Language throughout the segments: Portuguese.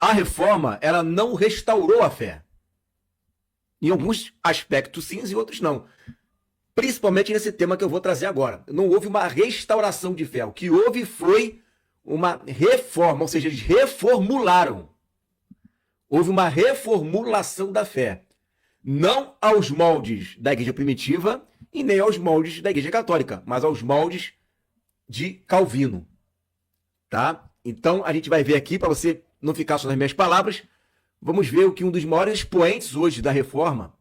a reforma, ela não restaurou a fé. Em alguns aspectos sim, em outros não. Principalmente nesse tema que eu vou trazer agora. Não houve uma restauração de fé. O que houve foi uma reforma, ou seja, eles reformularam. Houve uma reformulação da fé. Não aos moldes da igreja primitiva e nem aos moldes da igreja católica, mas aos moldes de Calvino. Tá? Então, a gente vai ver aqui, para você não ficar só nas minhas palavras, vamos ver o que um dos maiores expoentes hoje da reforma,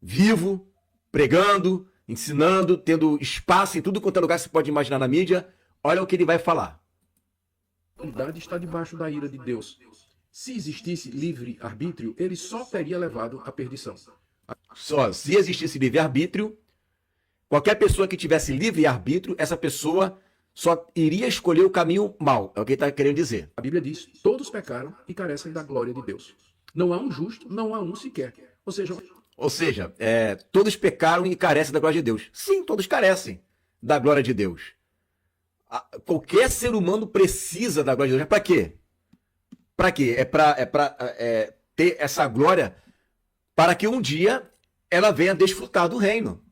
vivo, pregando, ensinando, tendo espaço em tudo quanto é lugar que você pode imaginar na mídia, olha o que ele vai falar. A humanidade está debaixo da ira de Deus. Se existisse livre-arbítrio, ele só teria levado à perdição. Só, se existisse livre-arbítrio, qualquer pessoa que tivesse livre-arbítrio, essa pessoa só iria escolher o caminho mau. É o que ele está querendo dizer. A Bíblia diz, todos pecaram e carecem da glória de Deus. Não há um justo, não há um sequer. Ou seja, todos pecaram e carecem da glória de Deus. Sim, todos carecem da glória de Deus. Qualquer ser humano precisa da glória de Deus. Para quê? Para quê? É para ter essa glória para que um dia ela venha desfrutar do reino.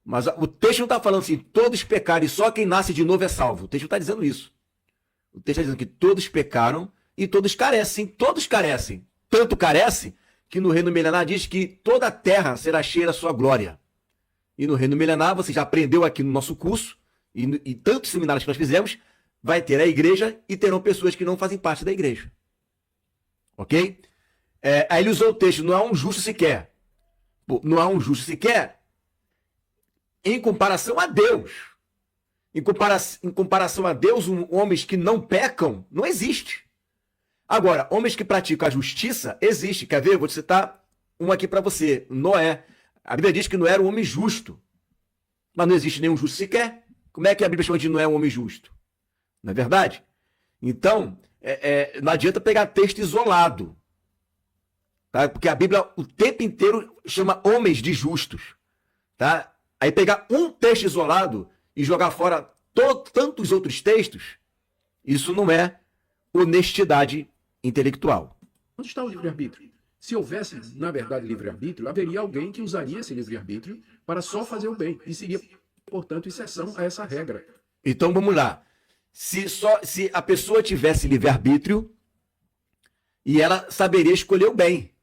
Mas o texto não está falando assim, todos pecaram e só quem nasce de novo é salvo. O texto não está dizendo isso. O texto está dizendo que todos pecaram e todos carecem. Todos carecem. Tanto carece que no reino milenar diz que toda a terra será cheia da sua glória. E no reino milenar, você já aprendeu aqui no nosso curso, e tantos seminários que nós fizemos, vai ter a igreja e terão pessoas que não fazem parte da igreja. Ok? Aí ele usou o texto, não há um justo sequer. Pô, não há um justo sequer em comparação a Deus. Em comparação a Deus, homens que não pecam, não existe. Agora, homens que praticam a justiça, existe. Quer ver? Eu vou te citar um aqui para você. Noé. A Bíblia diz que Noé era um homem justo. Mas não existe nenhum justo sequer. Como é que a Bíblia chama de Noé um homem justo? Não é verdade? Então, não adianta pegar texto isolado. Tá? Porque a Bíblia o tempo inteiro chama homens de justos. Tá? Aí pegar um texto isolado e jogar fora tantos outros textos, isso não é honestidade intelectual. Onde está o livre-arbítrio? Se houvesse, na verdade, livre-arbítrio, haveria alguém que usaria esse livre-arbítrio para só fazer o bem. E seria, portanto, exceção a essa regra. Então, vamos lá. Se a pessoa tivesse livre-arbítrio e ela saberia escolher o bem.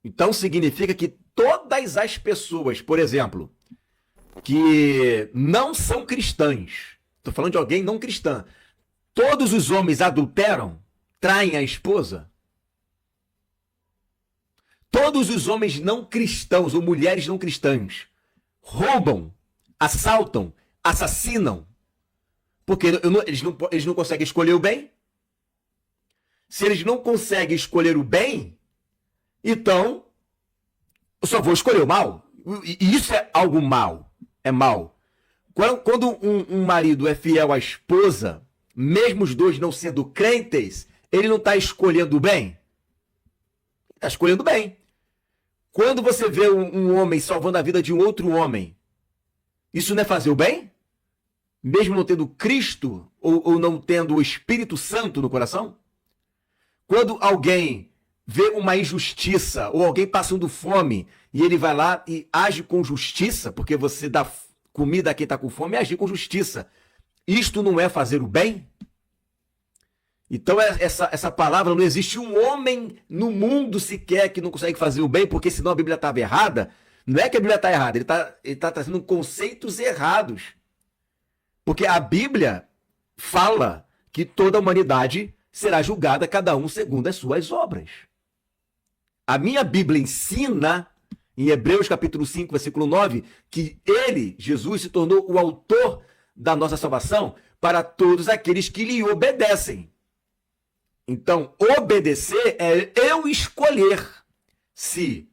Então, significa que todas as pessoas, por exemplo, que não são cristãs, estou falando de alguém não cristã, todos os homens adulteram, traem a esposa. Todos os homens não cristãos ou mulheres não cristãs roubam, assaltam, assassinam. Porque eles não conseguem escolher o bem. Se eles não conseguem escolher o bem, então eu só vou escolher o mal. E isso é algo mal. É mal. Quando um marido é fiel à esposa, mesmo os dois não sendo crentes, ele não está escolhendo o bem? Está escolhendo o bem. Quando você vê um homem salvando a vida de um outro homem, isso não é fazer o bem? Mesmo não tendo Cristo ou não tendo o Espírito Santo no coração? Quando alguém vê uma injustiça ou alguém passando fome e ele vai lá e age com justiça, porque você dá comida a quem está com fome, e agir com justiça, isto não é fazer o bem? Então essa palavra, não existe um homem no mundo sequer que não consegue fazer o bem, porque senão a Bíblia estava errada. Não é que a Bíblia está errada, ele tá trazendo conceitos errados. Porque a Bíblia fala que toda a humanidade será julgada, cada um segundo as suas obras. A minha Bíblia ensina, em Hebreus capítulo 5, versículo 9, que ele, Jesus, se tornou o autor da nossa salvação para todos aqueles que lhe obedecem. Então, obedecer é eu escolher se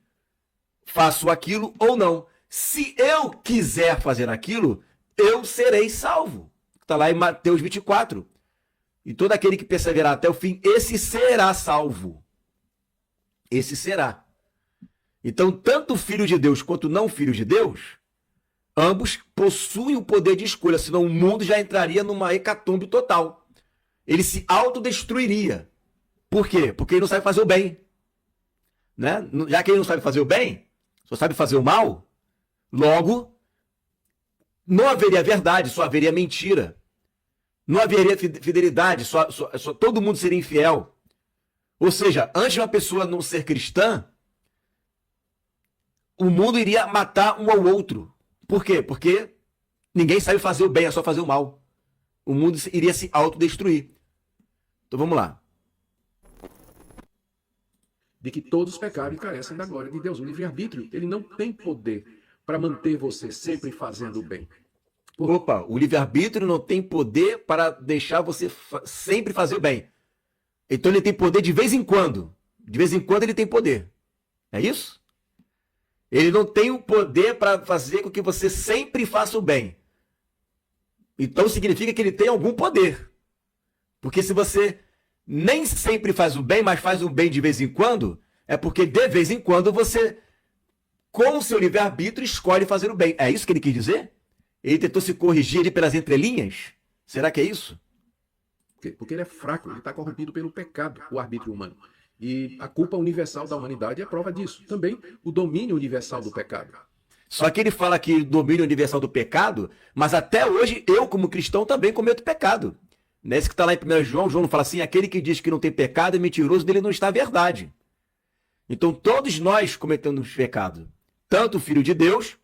faço aquilo ou não. Se eu quiser fazer aquilo, eu serei salvo. Está lá em Mateus 24. E todo aquele que perseverar até o fim, esse será salvo. Esse será. Então, tanto filho de Deus quanto não filho de Deus, ambos possuem o poder de escolha, senão o mundo já entraria numa hecatombe total. Ele se autodestruiria. Por quê? Porque ele não sabe fazer o bem. Né? Já que ele não sabe fazer o bem, só sabe fazer o mal, logo, não haveria verdade, só haveria mentira. Não haveria fidelidade, só todo mundo seria infiel. Ou seja, antes de uma pessoa não ser cristã, o mundo iria matar um ao outro. Por quê? Porque ninguém sabe fazer o bem, é só fazer o mal. O mundo iria se autodestruir. Então vamos lá. De que todos pecaram e carecem da glória de Deus. O livre-arbítrio, ele não tem poder para manter você sempre fazendo o bem. Opa, o livre-arbítrio não tem poder para deixar você sempre fazer o bem. Então ele tem poder de vez em quando. De vez em quando ele tem poder. É isso? Ele não tem o poder para fazer com que você sempre faça o bem. Então significa que ele tem algum poder. Porque se você nem sempre faz o bem, mas faz o bem de vez em quando, é porque de vez em quando você, com o seu livre-arbítrio, escolhe fazer o bem. É isso que ele quis dizer? Ele tentou se corrigir ali pelas entrelinhas? Será que é isso? Porque ele é fraco, ele está corrompido pelo pecado, o arbítrio humano. E a culpa universal da humanidade é a prova disso. Também o domínio universal do pecado. Só que ele fala aqui domínio universal do pecado, mas até hoje eu, como cristão, também cometo pecado. Nesse que está lá em 1 João, João fala assim, aquele que diz que não tem pecado é mentiroso, dele não está a verdade. Então todos nós cometemos pecado. Tanto o Filho de Deus,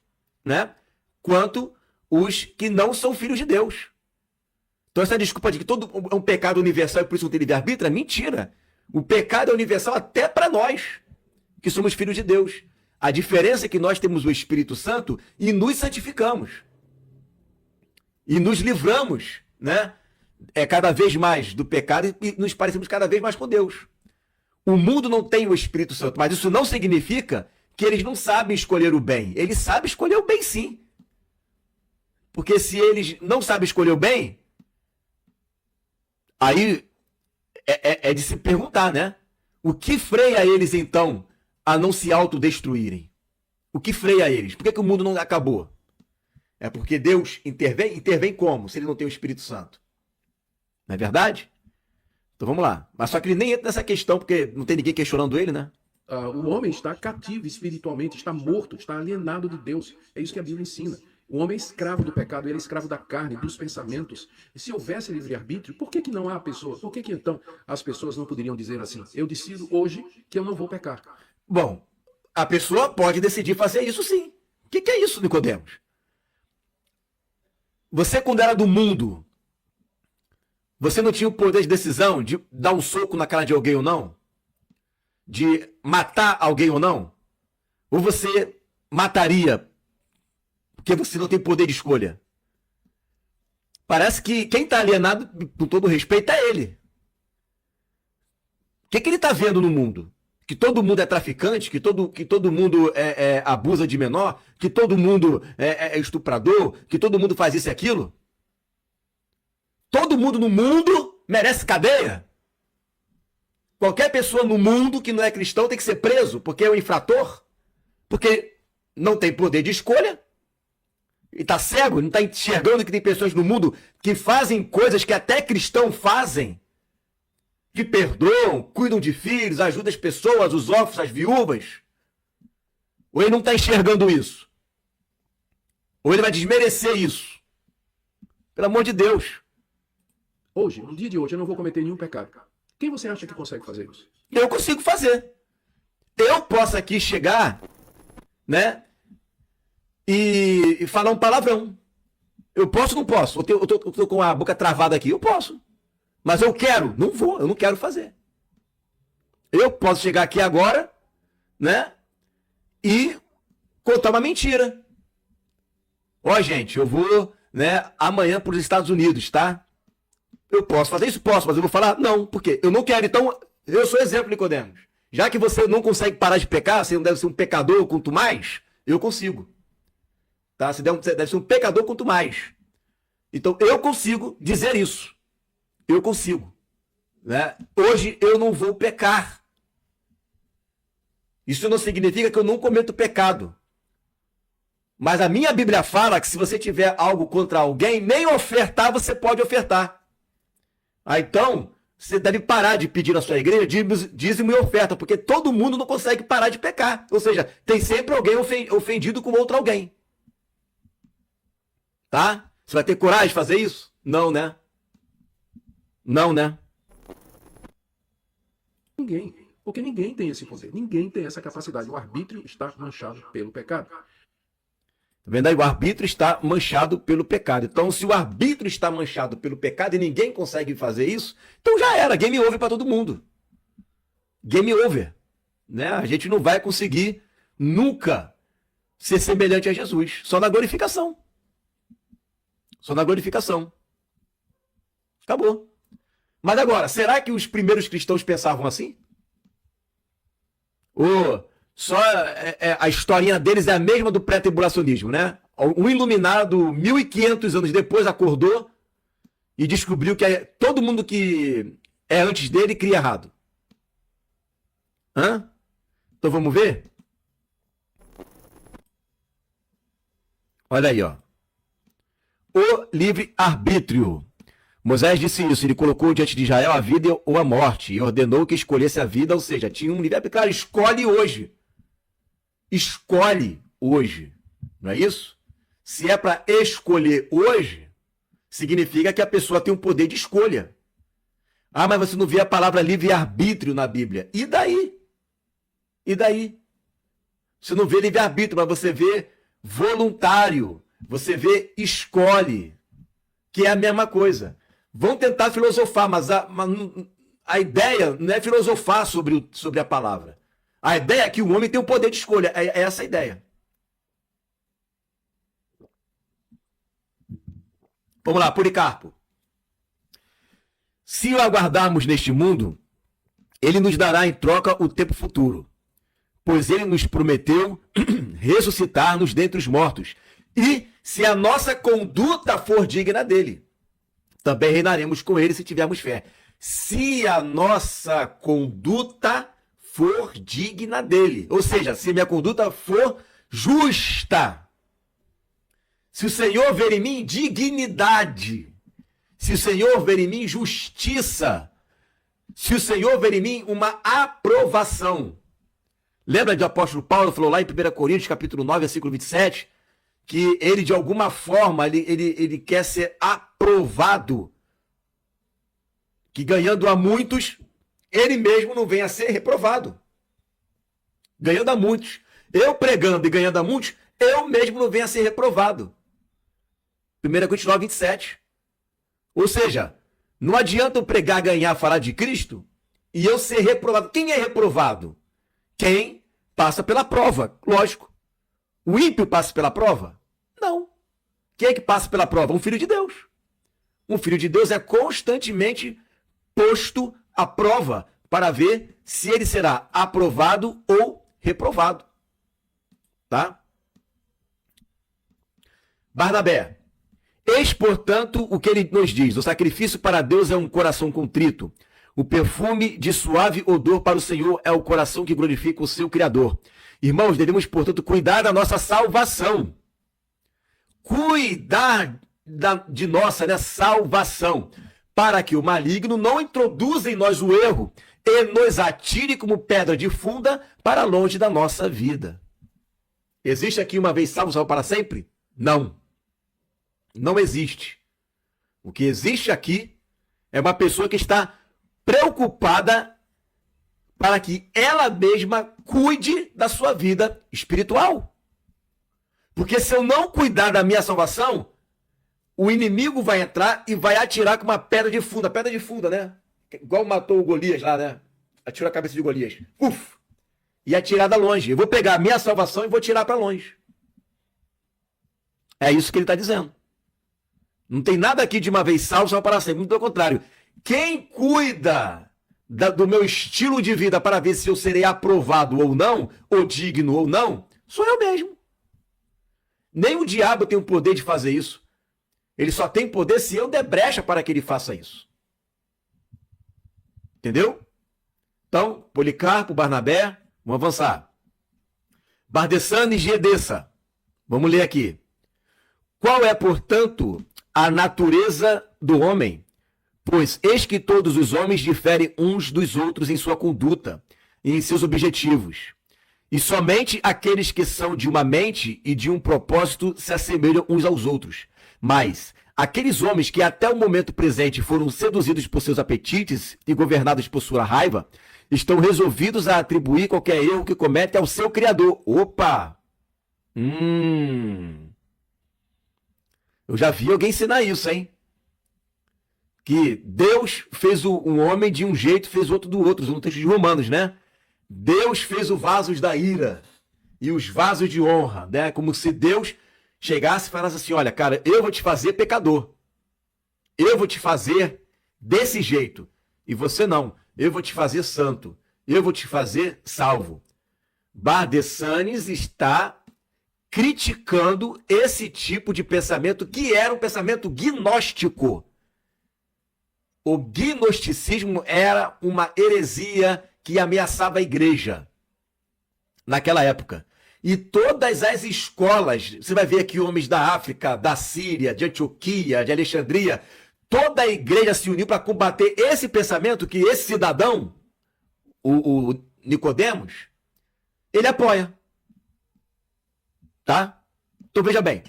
né, quanto os que não são filhos de Deus. Então essa desculpa de que todo é um pecado universal e por isso não tem livre-arbítrio é mentira. O pecado é universal até para nós, que somos filhos de Deus. A diferença é que nós temos o Espírito Santo e nos santificamos. E nos livramos, né? Cada vez mais do pecado e nos parecemos cada vez mais com Deus. O mundo não tem o Espírito Santo, mas isso não significa que eles não sabem escolher o bem. Eles sabem escolher o bem, sim. Porque se eles não sabem escolher o bem, aí é de se perguntar, né? O que freia eles, então, a não se autodestruírem? O que freia eles? Por que o mundo não acabou? É porque Deus intervém? Intervém como? Se ele não tem o Espírito Santo. Não é verdade? Então vamos lá. Mas só que ele nem entra nessa questão, porque não tem ninguém questionando ele, né? O homem está cativo espiritualmente, está morto, está alienado de Deus. É isso que a Bíblia ensina. O homem é escravo do pecado, ele é escravo da carne, dos pensamentos. E se houvesse livre-arbítrio, por que não há pessoa? Por que então as pessoas não poderiam dizer assim, eu decido hoje que eu não vou pecar? Bom, a pessoa pode decidir fazer isso sim. O que é isso, Nicodemos? Você, quando era do mundo, você não tinha o poder de decisão de dar um soco na cara de alguém ou não? De matar alguém ou não? Ou você mataria porque você não tem poder de escolha? Parece que quem está alienado, com todo respeito, é ele. O que ele está vendo no mundo? Que todo mundo é traficante, que todo mundo abusa de menor, que todo mundo é estuprador, que todo mundo faz isso e aquilo? Todo mundo no mundo merece cadeia. Qualquer pessoa no mundo que não é cristão tem que ser preso, porque é um infrator, porque não tem poder de escolha, e está cego, não está enxergando que tem pessoas no mundo que fazem coisas que até cristãos fazem, que perdoam, cuidam de filhos, ajudam as pessoas, os órfãos, as viúvas. Ou ele não está enxergando isso? Ou ele vai desmerecer isso? Pelo amor de Deus. Hoje, no dia de hoje, eu não vou cometer nenhum pecado. Quem você acha que consegue fazer isso? Eu consigo fazer. Eu posso aqui chegar, né, e falar um palavrão. Eu posso ou não posso? Eu tô com a boca travada aqui. Eu posso. Mas eu quero. Não vou. Eu não quero fazer. Eu posso chegar aqui agora, né, e contar uma mentira. Ó, gente, eu vou, né, amanhã para os Estados Unidos, tá? Eu posso fazer isso? Posso, mas eu vou falar não, porque eu não quero. Então, eu sou exemplo, Nicodemos. Já que você não consegue parar de pecar, você não deve ser um pecador quanto mais, eu consigo. Tá? Você deve ser um pecador quanto mais. Então, eu consigo dizer isso. Eu consigo. Né? Hoje eu não vou pecar. Isso não significa que eu não cometo pecado. Mas a minha Bíblia fala que se você tiver algo contra alguém, nem ofertar você pode ofertar. Então, você deve parar de pedir na sua igreja dízimo e oferta, porque todo mundo não consegue parar de pecar. Ou seja, tem sempre alguém ofendido com outro alguém. Tá? Você vai ter coragem de fazer isso? Não, né? Não, né? Ninguém. Porque ninguém tem esse poder. Ninguém tem essa capacidade. O arbítrio está manchado pelo pecado. Tá vendo aí? O arbítrio está manchado pelo pecado. Então, se o arbítrio está manchado pelo pecado e ninguém consegue fazer isso, então já era. Game over para todo mundo. Game over. Né? A gente não vai conseguir nunca ser semelhante a Jesus. Só na glorificação. Só na glorificação. Acabou. Mas agora, será que os primeiros cristãos pensavam assim? Ou só a historinha deles é a mesma do pré-tribulacionismo, né? Um iluminado 1500 anos depois acordou e descobriu que todo mundo que é antes dele cria errado. Hã? Então vamos ver? Olha aí, ó. O livre-arbítrio. Moisés disse isso, ele colocou diante de Israel a vida ou a morte, e ordenou que escolhesse a vida, ou seja, tinha um livre-arbítrio. Claro, escolhe hoje. Escolhe hoje. Não é isso? Se é para escolher hoje, significa que a pessoa tem um poder de escolha. Ah, mas você não vê a palavra livre-arbítrio na Bíblia. E daí? E daí? Você não vê livre-arbítrio, mas você vê voluntário. Você vê escolhe, que é a mesma coisa. Vão tentar filosofar, mas a ideia não é filosofar sobre a palavra. A ideia é que o homem tem o poder de escolha. É essa a ideia. Vamos lá, Policarpo. Se o aguardarmos neste mundo, ele nos dará em troca o tempo futuro, pois ele nos prometeu ressuscitar-nos dentre os mortos. E se a nossa conduta for digna dele, também reinaremos com ele se tivermos fé. Se a nossa conduta for digna dele. Ou seja, se minha conduta for justa. Se o Senhor ver em mim dignidade. Se o Senhor ver em mim justiça. Se o Senhor ver em mim uma aprovação. Lembra do apóstolo Paulo falou lá em 1 Coríntios, capítulo 9, versículo 27, que ele, de alguma forma, ele quer ser aprovado. Que ganhando a muitos, ele mesmo não venha a ser reprovado. Ganhando a muitos. Eu pregando e ganhando a muitos, eu mesmo não venha a ser reprovado. 1 Coríntios 9, 27. Ou seja, não adianta eu pregar, ganhar, falar de Cristo e eu ser reprovado. Quem é reprovado? Quem passa pela prova, lógico. O ímpio passa pela prova? Não. Quem é que passa pela prova? Um filho de Deus. Um filho de Deus é constantemente posto à prova para ver se ele será aprovado ou reprovado. Tá? Barnabé. Eis, portanto, o que ele nos diz. O sacrifício para Deus é um coração contrito. O perfume de suave odor para o Senhor é o coração que glorifica o seu Criador. Irmãos, devemos, portanto, cuidar da nossa salvação. Cuidar de nossa salvação, para que o maligno não introduza em nós o erro e nos atire como pedra de funda para longe da nossa vida. Existe aqui uma vez salvo, salvo para sempre? Não. Não existe. O que existe aqui é uma pessoa que está preocupada para que ela mesma cuide da sua vida espiritual. Porque se eu não cuidar da minha salvação, o inimigo vai entrar e vai atirar com uma pedra de funda. Pedra de funda, né? Igual matou o Golias lá, né? Atirou a cabeça de Golias. Uf! E atirada longe. Eu vou pegar a minha salvação e vou tirar para longe. É isso que ele está dizendo. Não tem nada aqui de uma vez salvo, salvo para sempre. Muito pelo contrário. Quem cuida do meu estilo de vida para ver se eu serei aprovado ou não, ou digno ou não, sou eu mesmo. Nem o diabo tem o poder de fazer isso. Ele só tem poder se eu der brecha para que ele faça isso. Entendeu? Então, Policarpo, Barnabé, vamos avançar. Bardessano e Gedessa. Vamos ler aqui. Qual é, portanto, a natureza do homem? Pois eis que todos os homens diferem uns dos outros em sua conduta e em seus objetivos. E somente aqueles que são de uma mente e de um propósito se assemelham uns aos outros. Mas aqueles homens que até o momento presente foram seduzidos por seus apetites e governados por sua raiva, estão resolvidos a atribuir qualquer erro que cometem ao seu Criador. Opa! Eu já vi alguém ensinar isso, hein? Que Deus fez um homem de um jeito, fez outro do outro. No texto de Romanos, né? Deus fez os vasos da ira e os vasos de honra, né? Como se Deus chegasse e falasse assim, olha, cara, eu vou te fazer pecador. Eu vou te fazer desse jeito. E você não. Eu vou te fazer santo. Eu vou te fazer salvo. Bardessanes está criticando esse tipo de pensamento que era um pensamento gnóstico. O gnosticismo era uma heresia que ameaçava a igreja naquela época. E todas as escolas, você vai ver aqui homens da África, da Síria, de Antioquia, de Alexandria, toda a igreja se uniu para combater esse pensamento que esse cidadão, o Nicodemos, ele apoia. Tá? Então veja bem.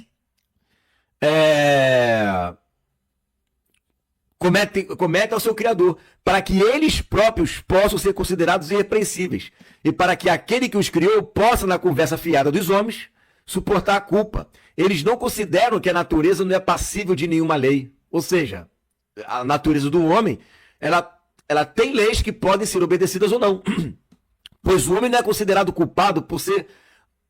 Comete ao seu Criador, para que eles próprios possam ser considerados irrepreensíveis, e para que aquele que os criou possa, na conversa fiada dos homens, suportar a culpa. Eles não consideram que a natureza não é passível de nenhuma lei. Ou seja, a natureza do homem, ela tem leis que podem ser obedecidas ou não. Pois o homem não é considerado culpado por ser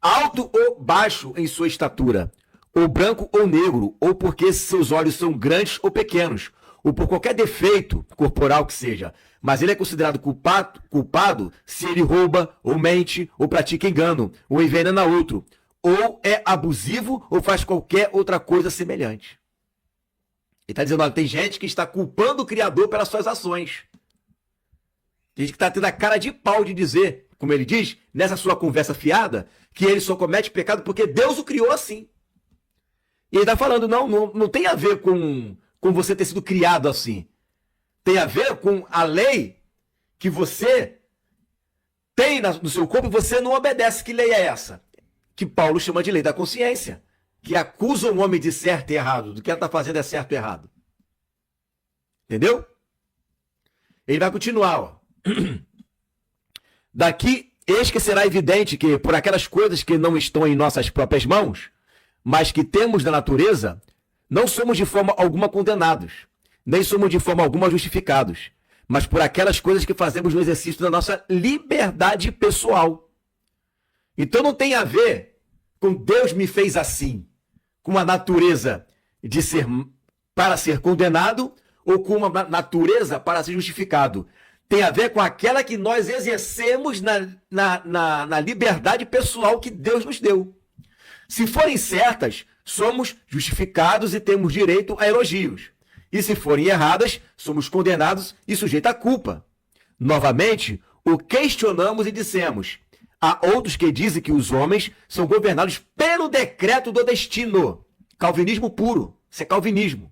alto ou baixo em sua estatura, ou branco ou negro, ou porque seus olhos são grandes ou pequenos, ou por qualquer defeito corporal que seja, mas ele é considerado culpado se ele rouba, ou mente, ou pratica engano, ou envenena outro, ou é abusivo, ou faz qualquer outra coisa semelhante. Ele está dizendo, olha, tem gente que está culpando o Criador pelas suas ações. Tem gente que está tendo a cara de pau de dizer, como ele diz, nessa sua conversa fiada, que ele só comete pecado porque Deus o criou assim. E ele está falando, não tem a ver com você ter sido criado assim. Tem a ver com a lei que você tem no seu corpo e você não obedece. Que lei é essa? Que Paulo chama de lei da consciência. Que acusa o homem de certo e errado. Do que ela está fazendo é certo e errado. Entendeu? Ele vai continuar. Ó. Daqui, eis que será evidente que por aquelas coisas que não estão em nossas próprias mãos, mas que temos da natureza, não somos de forma alguma condenados, nem somos de forma alguma justificados, mas por aquelas coisas que fazemos no exercício da nossa liberdade pessoal. Então não tem a ver com Deus me fez assim, com a natureza de ser para ser condenado ou com uma natureza para ser justificado. Tem a ver com aquela que nós exercemos na liberdade pessoal que Deus nos deu. Se forem certas, somos justificados e temos direito a elogios. E se forem erradas, somos condenados e sujeitos à culpa. Novamente, o questionamos e dissemos, há outros que dizem que os homens são governados pelo decreto do destino. Calvinismo puro, isso é calvinismo.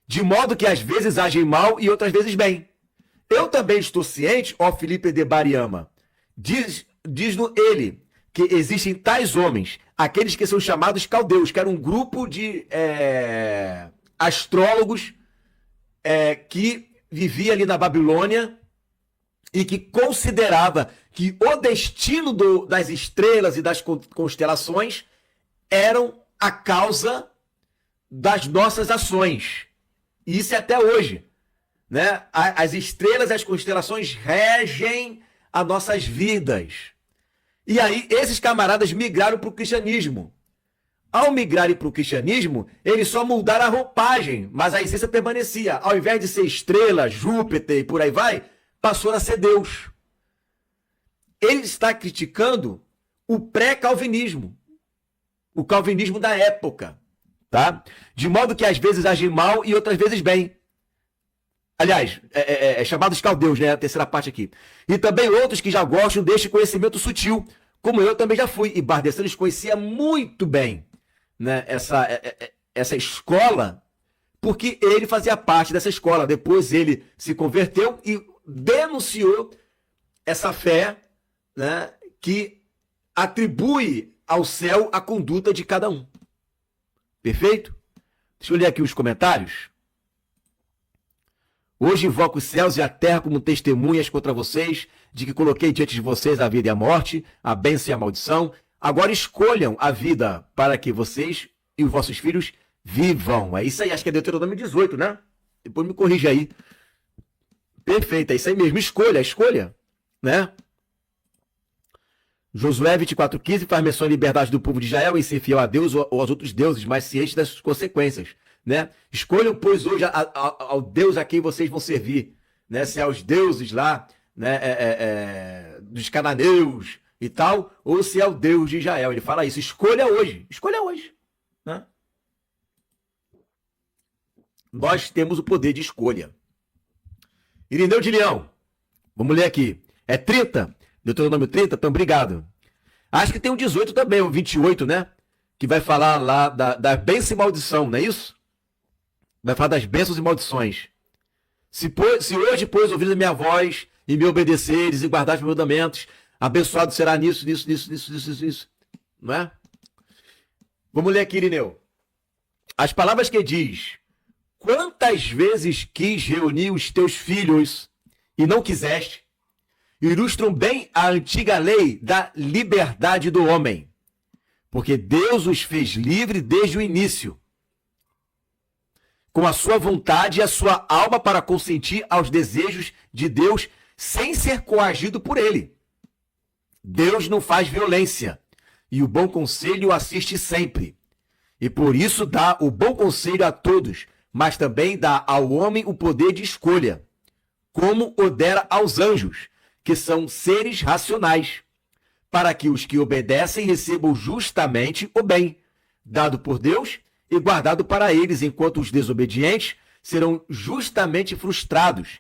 De modo que às vezes agem mal e outras vezes bem. Eu também estou ciente, ó Filipe de Bariama, diz-no ele, que existem tais homens, aqueles que são chamados caldeus, que era um grupo de astrólogos que vivia ali na Babilônia e que considerava que o destino das estrelas e das constelações eram a causa das nossas ações. E isso é até hoje. Né? As estrelas e as constelações regem as nossas vidas. E aí, esses camaradas migraram para o cristianismo. Ao migrarem para o cristianismo, eles só mudaram a roupagem, mas a essência permanecia. Ao invés de ser estrela, Júpiter e por aí vai, passou a ser Deus. Ele está criticando o pré-calvinismo, o calvinismo da época, tá? De modo que às vezes agem mal e outras vezes bem. Aliás, chamados caldeus, né? A terceira parte aqui. E também outros que já gostam deste conhecimento sutil, como eu também já fui. E Bardessanes conhecia muito bem, né? Essa escola porque ele fazia parte dessa escola. Depois ele se converteu e denunciou essa fé, né, que atribui ao céu a conduta de cada um. Perfeito? Deixa eu ler aqui os comentários. Hoje invoco os céus e a terra como testemunhas contra vocês, de que coloquei diante de vocês a vida e a morte, a bênção e a maldição. Agora escolham a vida para que vocês e os vossos filhos vivam. É isso aí, acho que é Deuteronômio 18, né? Depois me corrija aí. Perfeito, é isso aí mesmo. Escolha, né? Josué 24,15 faz menção à liberdade do povo de Israel em ser fiel a Deus ou aos outros deuses, mas ciente das consequências, né? Escolham, pois, hoje ao Deus a quem vocês vão servir, né? Se é aos deuses lá, né? Dos cananeus e tal, ou se é o Deus de Israel. Ele fala isso, escolha hoje, né? Nós temos o poder de escolha. Irineu de Leão, vamos ler aqui. É 30, Deuteronômio 30, então obrigado. Acho que tem um 18 também, um 28, né? Que vai falar lá da bênção e maldição, não é isso? Vai falar das bênçãos e maldições. Se hoje, pois, ouvires a minha voz e me obedeceres e guardares meus mandamentos, abençoado será nisso. Não é? Vamos ler aqui, Irineu. As palavras que diz: quantas vezes quis reunir os teus filhos e não quiseste, ilustram bem a antiga lei da liberdade do homem, porque Deus os fez livre desde o início, com a sua vontade e a sua alma para consentir aos desejos de Deus sem ser coagido por ele. Deus não faz violência, e o bom conselho o assiste sempre. E por isso dá o bom conselho a todos, mas também dá ao homem o poder de escolha, como o dera aos anjos, que são seres racionais, para que os que obedecem recebam justamente o bem, dado por Deus e guardado para eles, enquanto os desobedientes serão justamente frustrados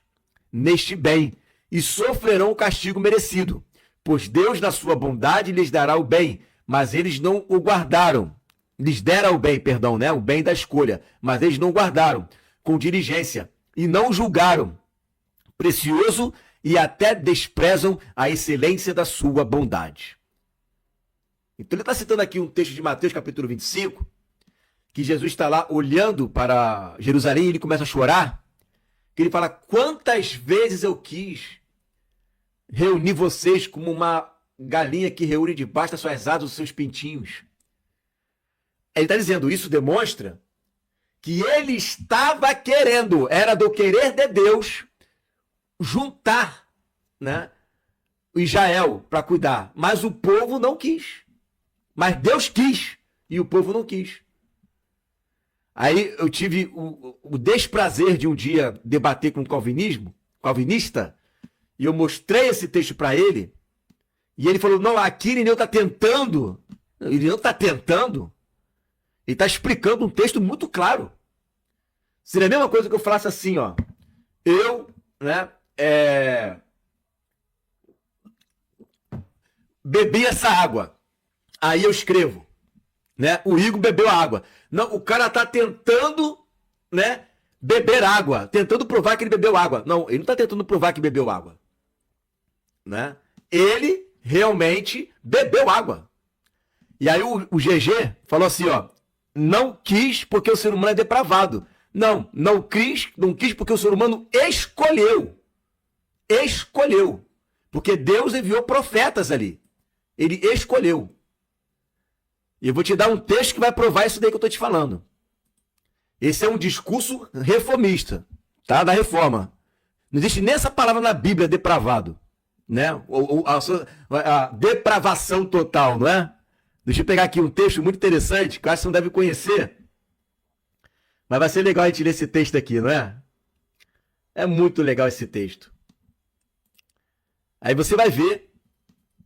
neste bem e sofrerão o castigo merecido, pois Deus, na sua bondade, lhes dará o bem, mas eles não o guardaram. Lhes dera o bem, perdão, né? O bem da escolha, mas eles não guardaram com diligência e não julgaram precioso e até desprezam a excelência da sua bondade. Então ele está citando aqui um texto de Mateus capítulo 25, que Jesus está lá olhando para Jerusalém e ele começa a chorar, que ele fala: quantas vezes eu quis reunir vocês como uma galinha que reúne debaixo das suas asas os seus pintinhos. Ele está dizendo, isso demonstra que ele estava querendo, era do querer de Deus, juntar, né, o Israel para cuidar, mas o povo não quis. Mas Deus quis e o povo não quis. Aí eu tive o desprazer de um dia debater com um calvinista, e eu mostrei esse texto para ele, e ele falou: não, aqui Irineu está tentando. Irineu está tentando. Ele está explicando um texto muito claro. Seria a mesma coisa que eu falasse assim, ó. Eu, né, bebi essa água. Aí eu escrevo, né? O Igor bebeu a água. Não, o cara tá tentando, né, beber água, tentando provar que ele bebeu água. Não, ele não tá tentando provar que bebeu água, né? Ele realmente bebeu água. E aí o GG falou assim, ó: não quis porque o ser humano é depravado. Não quis porque o ser humano escolheu. Escolheu. Porque Deus enviou profetas ali. Ele escolheu. E eu vou te dar um texto que vai provar isso daí que eu estou te falando. Esse é um discurso reformista, tá? Da reforma. Não existe nem essa palavra na Bíblia, depravado, né? A depravação total, não é? Deixa eu pegar aqui um texto muito interessante, que eu acho que você não deve conhecer. Mas vai ser legal a gente ler esse texto aqui, não é? É muito legal esse texto. Aí você vai ver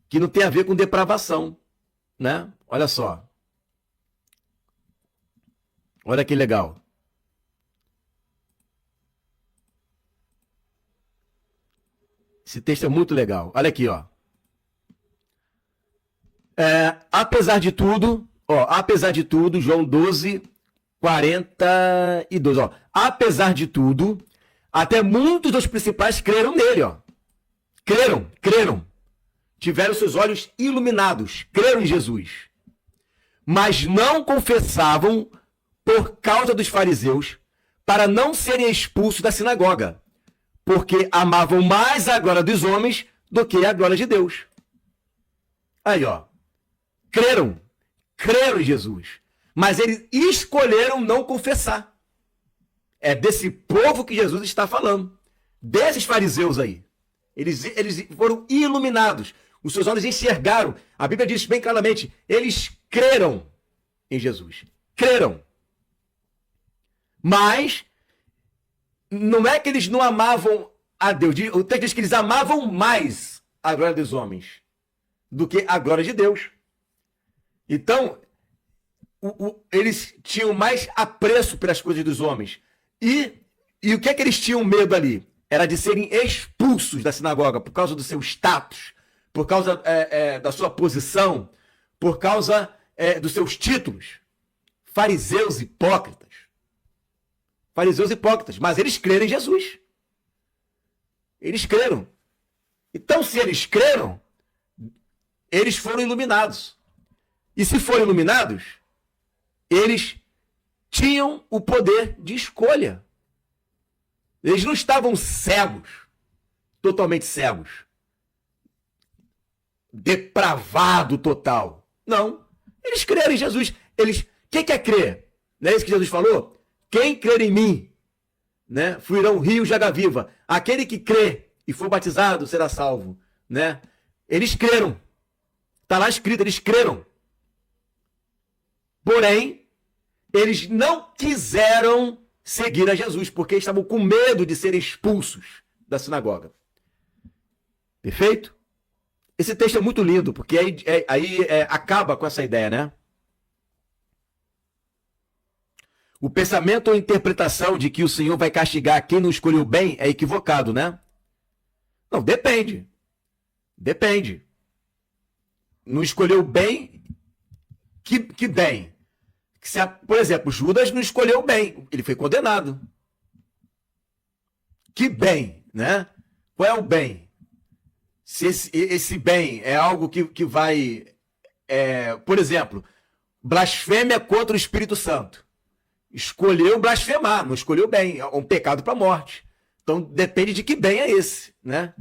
que não tem a ver com depravação, né? Olha só. Olha que legal. Esse texto é muito legal. Olha aqui, ó. Apesar de tudo, João 12, 42, ó. apesar de tudo, até muitos dos principais creram nele, ó. Creram. Tiveram seus olhos iluminados, creram em Jesus. Mas não confessavam por causa dos fariseus, para não serem expulsos da sinagoga, porque amavam mais a glória dos homens do que a glória de Deus. Aí, ó. Creram em Jesus, mas eles escolheram não confessar. É desse povo que Jesus está falando, desses fariseus aí. Eles foram iluminados, os seus olhos enxergaram. A Bíblia diz bem claramente, eles creram em Jesus. Creram. Mas não é que eles não amavam a Deus. O texto diz que eles amavam mais a glória dos homens do que a glória de Deus. Então, eles tinham mais apreço pelas coisas dos homens. E o que é que eles tinham medo ali? Era de serem expulsos da sinagoga por causa do seu status, por causa da sua posição, por causa dos seus títulos. Fariseus hipócritas. Mas eles creram em Jesus. Eles creram. Então, se eles creram, eles foram iluminados. E se foram iluminados, eles tinham o poder de escolha. Eles não estavam cegos, totalmente cegos. Depravado total. Não. Eles creram em Jesus. Quem quer crer? Não é isso que Jesus falou? Quem crer em mim, né, fluirão rios de água viva. Aquele que crê e for batizado será salvo. Né? Eles creram. Está lá escrito, eles creram. Porém, eles não quiseram seguir a Jesus, porque estavam com medo de serem expulsos da sinagoga. Perfeito? Esse texto é muito lindo, porque aí acaba com essa ideia, né? O pensamento ou interpretação de que o Senhor vai castigar quem não escolheu bem é equivocado, né? Não, depende. Depende. Não escolheu bem, que bem? Por exemplo, Judas não escolheu bem, ele foi condenado. Que bem, né? Qual é o bem? Se esse bem é algo que vai... por exemplo, blasfêmia contra o Espírito Santo. Escolheu blasfemar, não escolheu bem, é um pecado para a morte. Então depende de que bem é esse, né?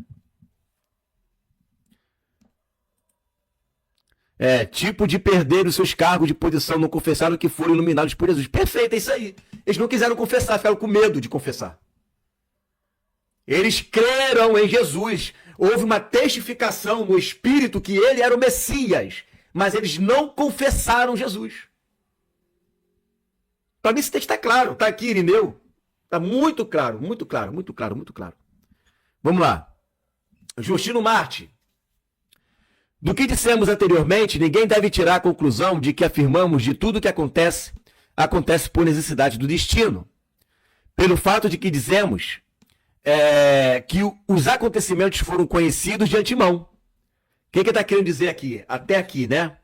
Tipo de perder os seus cargos de posição, não confessaram que foram iluminados por Jesus. Perfeito, é isso aí. Eles não quiseram confessar, ficaram com medo de confessar. Eles creram em Jesus. Houve uma testificação no Espírito que ele era o Messias, mas eles não confessaram Jesus. Para mim esse texto está claro, está aqui, Irineu. Está muito claro, muito claro, muito claro, muito claro. Vamos lá. Justino Marte. Do que dissemos anteriormente, ninguém deve tirar a conclusão de que afirmamos de tudo que acontece por necessidade do destino. Pelo fato de que dizemos que os acontecimentos foram conhecidos de antemão. O que está querendo dizer aqui? Até aqui, né?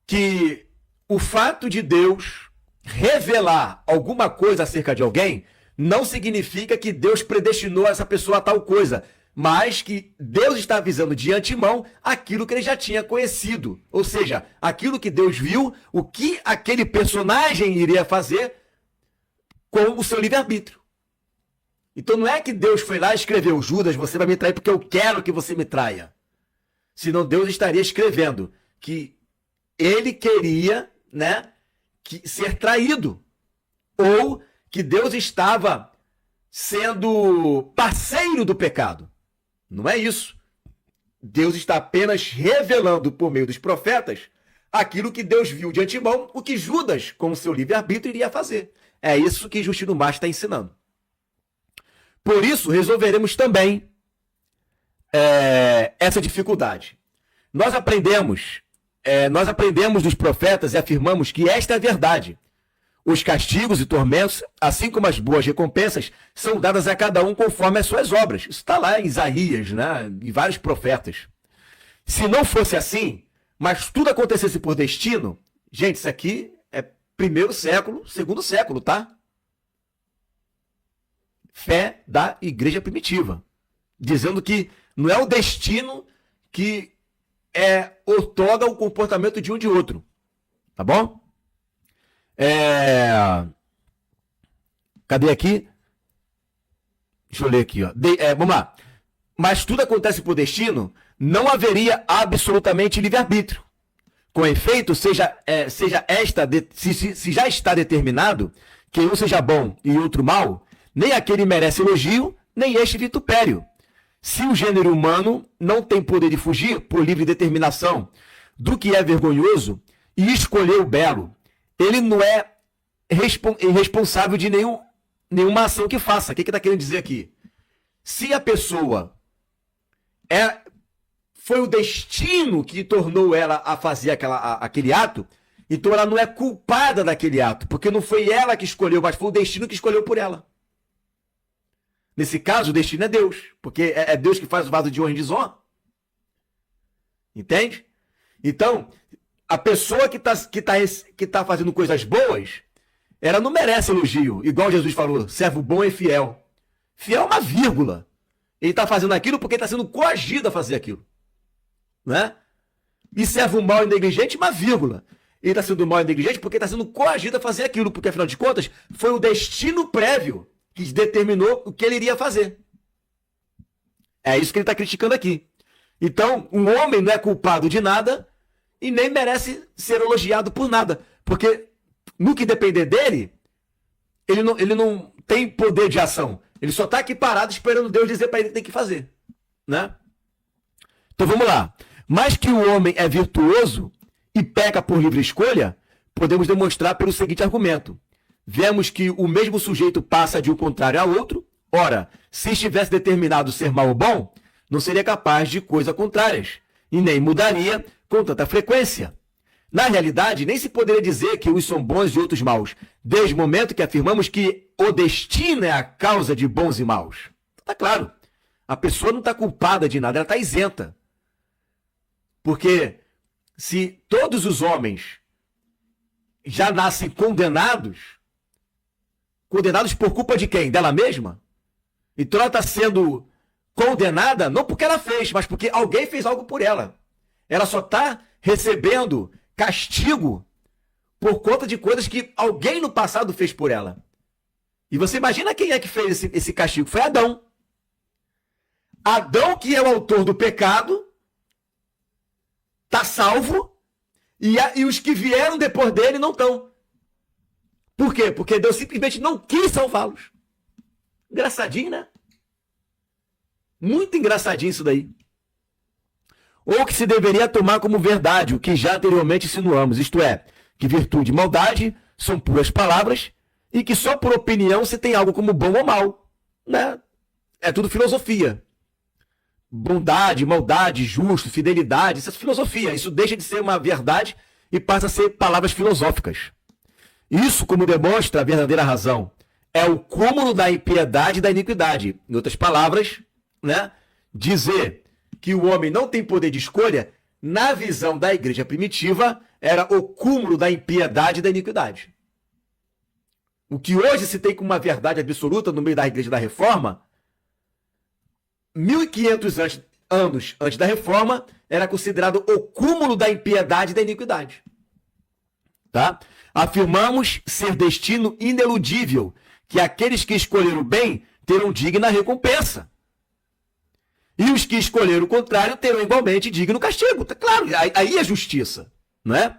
Que o fato de Deus revelar alguma coisa acerca de alguém não significa que Deus predestinou essa pessoa a tal coisa, mas que Deus está avisando de antemão aquilo que ele já tinha conhecido. Ou seja, aquilo que Deus viu, o que aquele personagem iria fazer com o seu livre-arbítrio. Então não é que Deus foi lá e escreveu: Judas, você vai me trair porque eu quero que você me traia. Senão Deus estaria escrevendo que ele queria, né, ser traído. Ou que Deus estava sendo parceiro do pecado. Não é isso. Deus está apenas revelando por meio dos profetas aquilo que Deus viu de antemão, o que Judas, com seu livre-arbítrio, iria fazer. É isso que Justino Marte está ensinando. Por isso, resolveremos também essa dificuldade. Nós aprendemos dos profetas e afirmamos que esta é a verdade. Os castigos e tormentos, assim como as boas recompensas, são dadas a cada um conforme as suas obras. Isso está lá em Isaías, né? E vários profetas. Se não fosse assim, mas tudo acontecesse por destino, gente, isso aqui é primeiro século, segundo século, tá? fé da igreja primitiva, dizendo que não é o destino que outorga o comportamento de um de outro. Tá bom? Cadê aqui? Deixa eu ler aqui, ó. Vamos lá. Mas tudo acontece por destino, não haveria absolutamente livre-arbítrio. Com efeito, se já está determinado que um seja bom e outro mal, nem aquele merece elogio, nem este vitupério. Se o gênero humano não tem poder de fugir, por livre determinação, do que é vergonhoso e escolher o belo, ele não é responsável de nenhuma ação que faça. O que está querendo dizer aqui? Se a pessoa foi o destino que tornou ela a fazer aquele ato, então ela não é culpada daquele ato, porque não foi ela que escolheu, mas foi o destino que escolheu por ela. Nesse caso, o destino é Deus, porque é Deus que faz o vaso de honra e desonra. Entende? Então, a pessoa que tá fazendo coisas boas, ela não merece elogio, igual Jesus falou, servo bom e fiel. Fiel é uma vírgula. Ele está fazendo aquilo porque está sendo coagido a fazer aquilo. Né? E servo mal e negligente, uma vírgula. Ele está sendo mal e negligente porque está sendo coagido a fazer aquilo, porque afinal de contas, foi o destino prévio que determinou o que ele iria fazer. É isso que ele está criticando aqui. Então, um homem não é culpado de nada e nem merece ser elogiado por nada, porque no que depender dele, ele não tem poder de ação. Ele só está aqui parado esperando Deus dizer para ele o que tem que fazer. Né? Então vamos lá. Mas que o homem é virtuoso e peca por livre escolha, podemos demonstrar pelo seguinte argumento. Vemos que o mesmo sujeito passa de um contrário a outro. Ora, se estivesse determinado ser mal ou bom, não seria capaz de coisas contrárias, e nem mudaria com tanta frequência. Na realidade, nem se poderia dizer que uns são bons e outros maus, desde o momento que afirmamos que o destino é a causa de bons e maus. Está claro, a pessoa não está culpada de nada, ela está isenta. Porque se todos os homens já nascem condenados por culpa de quem? Dela mesma? Então ela está sendo condenada não porque ela fez, mas porque alguém fez algo por ela. Ela só está recebendo castigo por conta de coisas que alguém no passado fez por ela. E você imagina quem é que fez esse castigo? Foi Adão. Adão, que é o autor do pecado, está salvo, e os que vieram depois dele não estão. Por quê? Porque Deus simplesmente não quis salvá-los. Engraçadinho, né? Muito engraçadinho isso daí. Ou que se deveria tomar como verdade o que já anteriormente insinuamos, isto é, que virtude e maldade são puras palavras e que só por opinião se tem algo como bom ou mal. Né? É tudo filosofia. Bondade, maldade, justo, fidelidade, isso é filosofia. Isso deixa de ser uma verdade e passa a ser palavras filosóficas. Isso, como demonstra a verdadeira razão, é o cúmulo da impiedade e da iniquidade. Em outras palavras, né, dizer que o homem não tem poder de escolha, na visão da igreja primitiva, era o cúmulo da impiedade e da iniquidade. O que hoje se tem como uma verdade absoluta no meio da igreja da Reforma, 1500 anos antes da Reforma, era considerado o cúmulo da impiedade e da iniquidade. Tá? Afirmamos ser destino ineludível, que aqueles que escolheram o bem terão digna recompensa. E os que escolheram o contrário terão igualmente digno castigo. Tá claro, aí é justiça. Não é?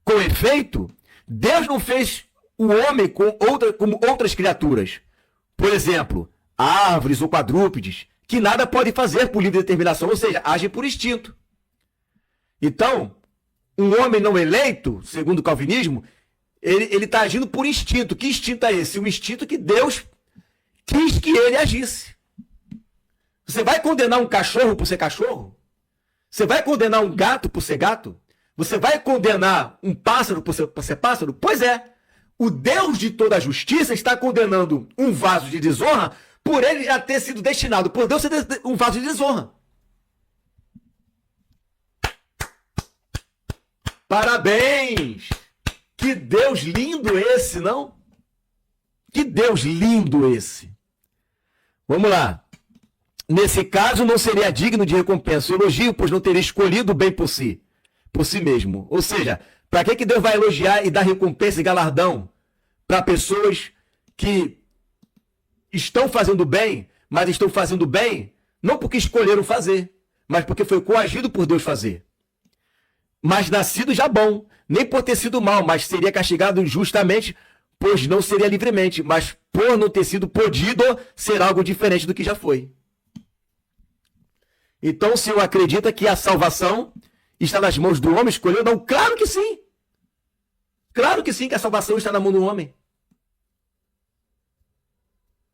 Com efeito, Deus não fez o homem como outras criaturas. Por exemplo, árvores ou quadrúpedes, que nada podem fazer por livre determinação, ou seja, agem por instinto. Então, um homem não eleito, segundo o calvinismo, ele está agindo por instinto. Que instinto é esse? O instinto que Deus quis que ele agisse. Você vai condenar um cachorro por ser cachorro? Você vai condenar um gato por ser gato? Você vai condenar um pássaro por ser pássaro? Pois é. O Deus de toda a justiça está condenando um vaso de desonra por ele já ter sido destinado por Deus ser um vaso de desonra. Parabéns! Que Deus lindo esse, não? Que Deus lindo esse! Vamos lá. Nesse caso, não seria digno de recompensa ou elogio, pois não teria escolhido o bem por si mesmo. Ou seja, para que Deus vai elogiar e dar recompensa e galardão para pessoas que estão fazendo bem, mas estão fazendo bem não porque escolheram fazer, mas porque foi coagido por Deus fazer. Mas nascido já bom, nem por ter sido mal, mas seria castigado injustamente, pois não seria livremente, mas por não ter sido podido ser algo diferente do que já foi. Então o Senhor acredita que a salvação está nas mãos do homem escolheu? Não, claro que sim. Claro que sim que a salvação está na mão do homem.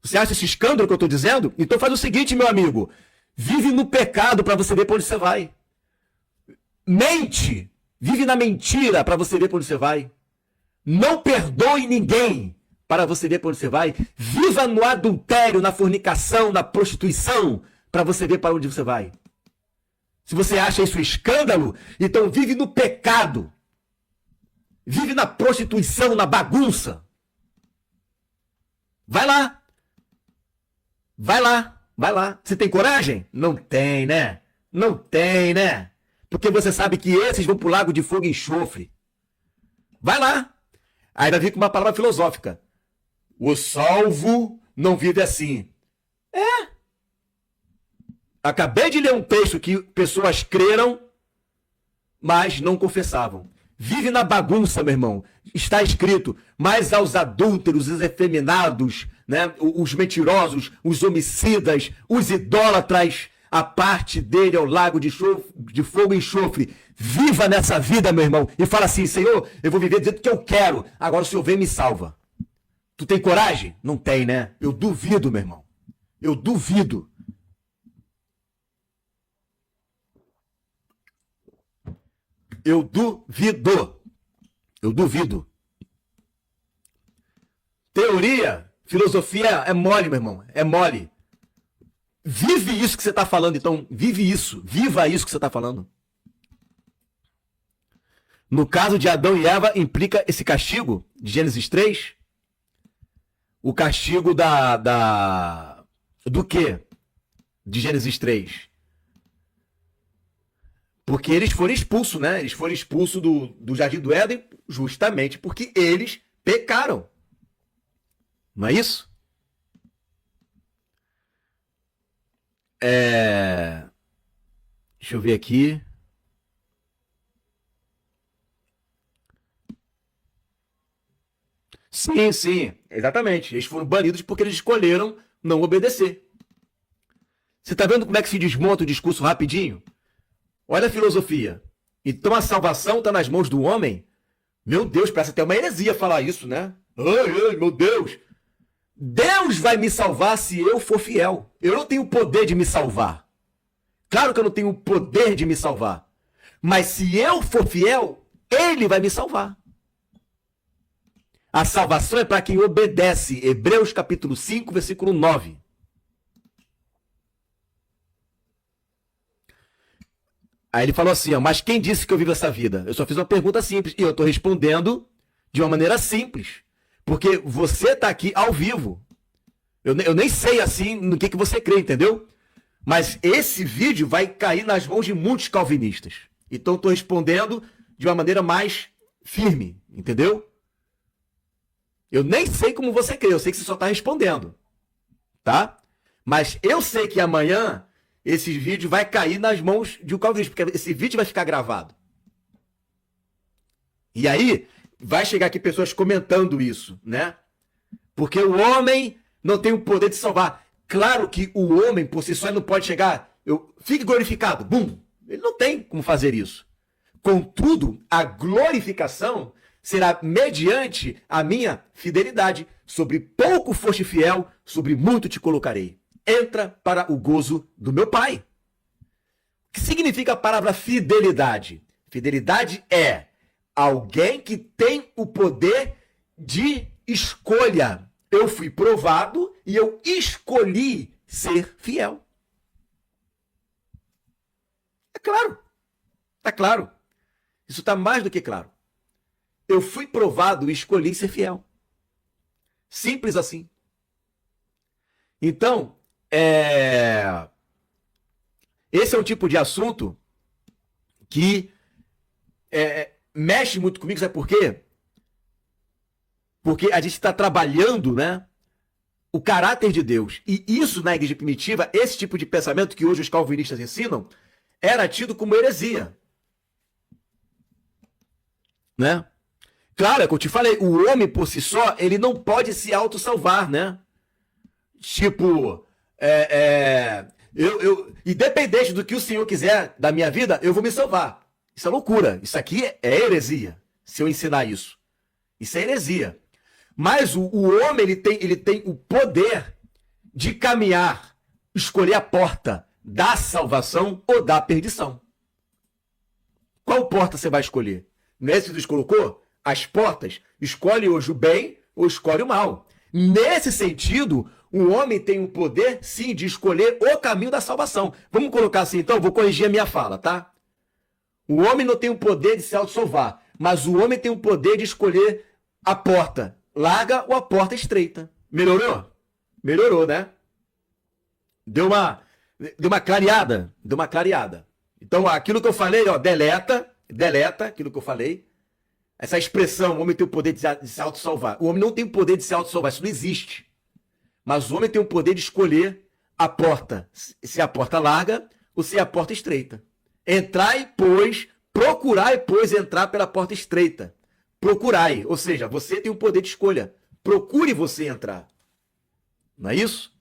Você acha esse escândalo que eu estou dizendo? Então faz o seguinte, meu amigo. Vive no pecado para você ver para onde você vai. Mente. Vive na mentira para você ver para onde você vai. Não perdoe ninguém para você ver para onde você vai. Viva no adultério, na fornicação, na prostituição para você ver para onde você vai. Se você acha isso escândalo, então vive no pecado. Vive na prostituição, na bagunça. Vai lá. Vai lá. Vai lá. Você tem coragem? Não tem, né? Não tem, né? Porque você sabe que esses vão pro lago de fogo e enxofre. Vai lá. Aí vai vir com uma palavra filosófica. O salvo não vive assim. É. Acabei de ler um texto que pessoas creram, mas não confessavam. Vive na bagunça, meu irmão. Está escrito, mas aos adúlteros, os efeminados, né, os mentirosos, os homicidas, os idólatras, a parte dele é o lago de fogo e enxofre. Viva nessa vida, meu irmão, e fala assim, Senhor, eu vou viver do jeito que eu quero. Agora o Senhor vem e me salva. Tu tem coragem? Não tem, né? Eu duvido, meu irmão. Eu duvido. Eu duvido. Eu duvido. Teoria, filosofia é mole, meu irmão. É mole. Vive isso que você está falando, então. Vive isso. Viva isso que você está falando. No caso de Adão e Eva, implica esse castigo de Gênesis 3. O castigo do quê? De Gênesis 3. Porque eles foram expulsos, né? Eles foram expulsos do Jardim do Éden justamente porque eles pecaram. Não é isso? Deixa eu ver aqui. Sim, sim, exatamente. Eles foram banidos porque eles escolheram não obedecer. Você tá vendo como é que se desmonta o discurso rapidinho? Olha a filosofia. Então a salvação está nas mãos do homem? Meu Deus, parece até uma heresia falar isso, né? Ai, meu Deus. Deus vai me salvar se eu for fiel. Eu não tenho o poder de me salvar. Claro que eu não tenho o poder de me salvar. Mas se eu for fiel, Ele vai me salvar. A salvação é para quem obedece. Hebreus capítulo 5, versículo 9. Aí ele falou assim, ó, mas quem disse que eu vivo essa vida? Eu só fiz uma pergunta simples e eu estou respondendo de uma maneira simples. Porque você está aqui ao vivo. Eu nem sei assim no que você crê, entendeu? Mas esse vídeo vai cair nas mãos de muitos calvinistas. Então eu estou respondendo de uma maneira mais firme, entendeu? Eu nem sei como você crê, eu sei que você só está respondendo. Tá? Mas eu sei que amanhã esse vídeo vai cair nas mãos de um calvinista, porque esse vídeo vai ficar gravado. E aí, vai chegar aqui pessoas comentando isso, né? Porque o homem não tem o poder de salvar. Claro que o homem, por si só, não pode chegar, fique glorificado, bum! Ele não tem como fazer isso. Contudo, a glorificação será mediante a minha fidelidade. Sobre pouco foste fiel, sobre muito te colocarei. Entra para o gozo do meu Pai. O que significa a palavra fidelidade? Fidelidade é alguém que tem o poder de escolha. Eu fui provado e eu escolhi ser fiel. É claro. Está claro. Isso está mais do que claro. Eu fui provado e escolhi ser fiel. Simples assim. Então, esse é um tipo de assunto que mexe muito comigo, sabe por quê? Porque a gente está trabalhando, né, o caráter de Deus. E isso na igreja primitiva, esse tipo de pensamento que hoje os calvinistas ensinam, era tido como heresia. Né? Claro, é o que eu te falei, o homem por si só, ele não pode se autossalvar, né? Tipo, independente do que o Senhor quiser da minha vida, eu vou me salvar. Isso é loucura. Isso aqui é heresia, se eu ensinar isso. Isso é heresia. Mas o homem, ele tem o poder de caminhar, escolher a porta da salvação ou da perdição. Qual porta você vai escolher? Não é esse que Deus colocou? As portas. Escolhe hoje o bem ou escolhe o mal. Nesse sentido, o homem tem o poder, sim, de escolher o caminho da salvação. Vamos colocar assim, então, vou corrigir a minha fala, tá? O homem não tem o poder de se autossalvar, mas o homem tem o poder de escolher a porta larga ou a porta estreita. Melhorou? Melhorou, né? Deu uma clareada. Deu uma clareada. Então, aquilo que eu falei, ó, deleta aquilo que eu falei. Essa expressão, o homem tem o poder de se autossalvar. O homem não tem o poder de se autossalvar, isso não existe. Mas o homem tem o poder de escolher a porta, se é a porta larga ou se é a porta estreita. Procurai, pois, entrar pela porta estreita. Procurai, ou seja, você tem o poder de escolha. Procure você entrar. Não é isso?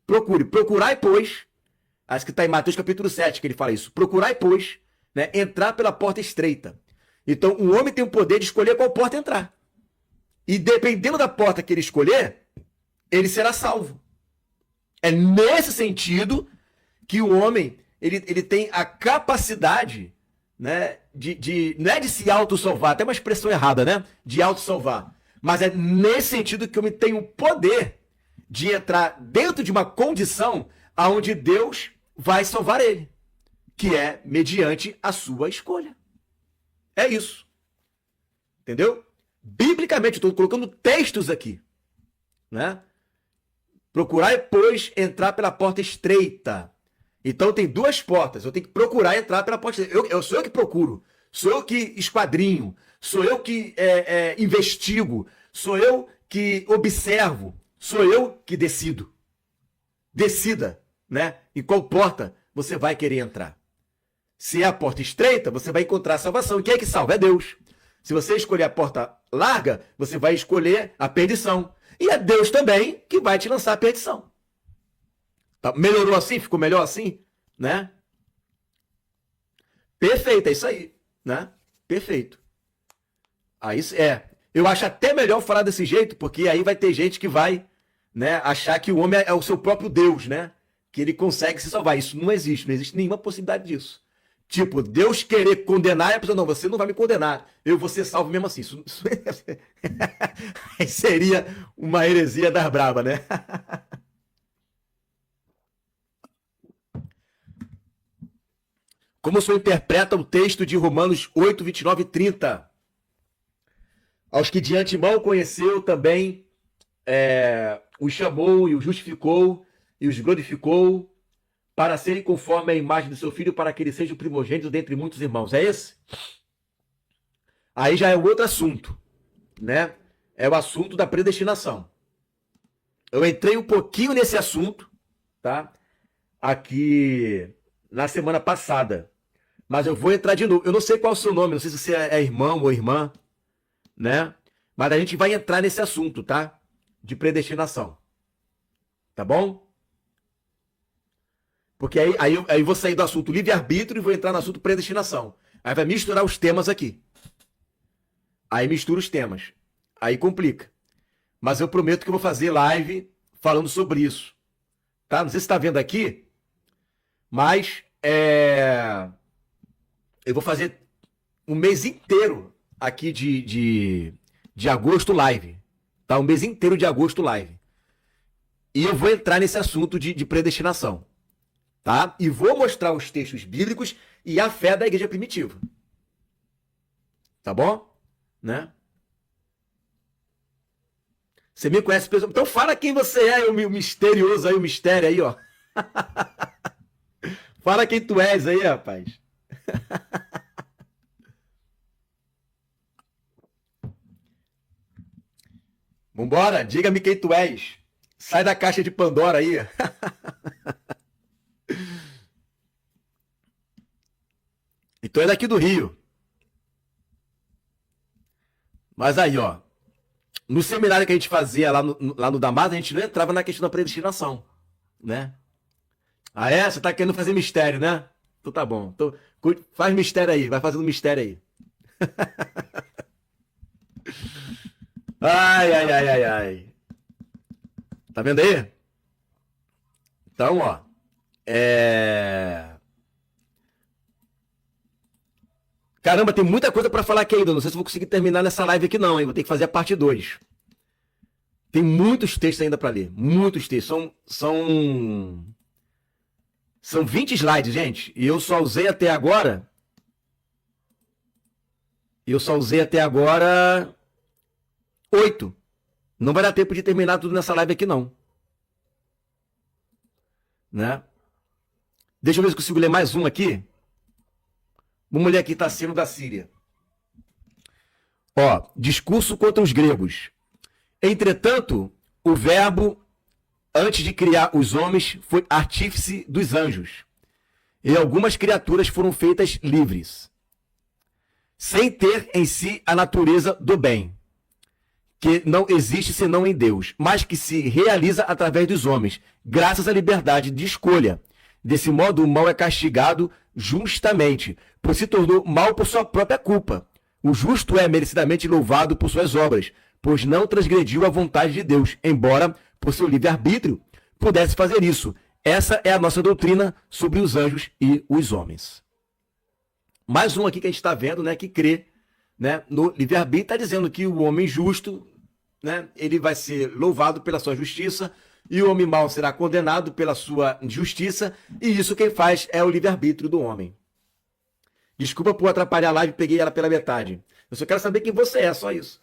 Procurai, pois. Acho que está em Mateus capítulo 7 que ele fala isso. Procurai, pois, né, entrar pela porta estreita. Então, o homem tem o poder de escolher qual porta entrar. E dependendo da porta que ele escolher, ele será salvo. É nesse sentido que o homem ele tem a capacidade, né, não é de se autossalvar, até uma expressão errada, né? De autossalvar. Mas é nesse sentido que o homem tem o poder de entrar dentro de uma condição onde Deus vai salvar ele, que é mediante a sua escolha. É isso. Entendeu? Biblicamente, estou colocando textos aqui. Né? Procurar, pois, entrar pela porta estreita. Então tem duas portas. Eu tenho que procurar entrar pela porta estreita. Sou eu que procuro. Sou eu que esquadrinho. Sou eu que investigo. Sou eu que observo. Sou eu que decido. Decida, né? Em qual porta você vai querer entrar. Se é a porta estreita, você vai encontrar a salvação. E quem é que salva? É Deus. Se você escolher a porta larga, você vai escolher a perdição. E é Deus também que vai te lançar a perdição. Tá? Melhorou assim? Ficou melhor assim? Né? Perfeito, é isso aí. Né? Perfeito. Aí, eu acho até melhor falar desse jeito, porque aí vai ter gente que vai, né, achar que o homem é o seu próprio Deus, né? Que ele consegue se salvar. Isso não existe nenhuma possibilidade disso. Tipo, Deus querer condenar e a pessoa, não, você não vai me condenar, eu vou ser salvo mesmo assim. Isso seria uma heresia das braba, né? Como o senhor interpreta o texto de Romanos 8, 29 e 30? Aos que de antemão conheceu também, os chamou e os justificou e os glorificou, para serem conforme a imagem do seu filho, para que ele seja o primogênito dentre muitos irmãos. É esse? Aí já é um outro assunto, né? É o assunto da predestinação. Eu entrei um pouquinho nesse assunto, tá? Aqui na semana passada. Mas eu vou entrar de novo. Eu não sei qual é o seu nome, não sei se você é irmão ou irmã, né? Mas a gente vai entrar nesse assunto, tá? De predestinação. Tá bom? Porque aí eu vou sair do assunto livre-arbítrio e vou entrar no assunto predestinação. Aí vai misturar os temas aqui. Aí mistura os temas. Aí complica. Mas eu prometo que eu vou fazer live falando sobre isso. Tá? Não sei se está vendo aqui, mas eu vou fazer um mês inteiro aqui de agosto live. Tá? Um mês inteiro de agosto live. E eu vou entrar nesse assunto de predestinação. Tá? E vou mostrar os textos bíblicos e a fé da igreja primitiva. Tá bom? Né? Você me conhece, pessoal? Então fala quem você é, o misterioso aí, o mistério aí, ó. Fala quem tu és aí, rapaz. Vambora, diga-me quem tu és. Sai da caixa de Pandora aí. E tu é daqui do Rio. Mas aí, ó. No seminário que a gente fazia lá no Damasco, a gente não entrava na questão da predestinação, né? Ah, é? Você tá querendo fazer mistério, né? Então tá bom. Então, faz mistério aí, vai fazendo mistério aí. Ai, ai, ai, ai, ai. Tá vendo aí? Então, ó. Caramba, tem muita coisa pra falar aqui ainda. Não sei se vou conseguir terminar nessa live aqui, não, hein? Vou ter que fazer a parte 2. Tem muitos textos ainda pra ler. Muitos textos. São 20 slides, gente. E eu só usei até agora. Eu só usei até agora 8. Não vai dar tempo de terminar tudo nessa live aqui, não. Né? Deixa eu ver se eu consigo ler mais um aqui. Vamos ler aqui Tassilo da Síria. Ó, discurso contra os gregos. Entretanto, o verbo, antes de criar os homens, foi artífice dos anjos. E algumas criaturas foram feitas livres, sem ter em si a natureza do bem, que não existe senão em Deus, mas que se realiza através dos homens, graças à liberdade de escolha. Desse modo, o mal é castigado justamente, pois se tornou mal por sua própria culpa. O justo é merecidamente louvado por suas obras, pois não transgrediu a vontade de Deus, embora, por seu livre-arbítrio, pudesse fazer isso. Essa é a nossa doutrina sobre os anjos e os homens. Mais um aqui que a gente está vendo, né, que crê, né, no livre-arbítrio, está dizendo que o homem justo, né, ele vai ser louvado pela sua justiça, e o homem mau será condenado pela sua injustiça, e isso quem faz é o livre-arbítrio do homem. Desculpa por atrapalhar a live, peguei ela pela metade. Eu só quero saber quem você é, só isso.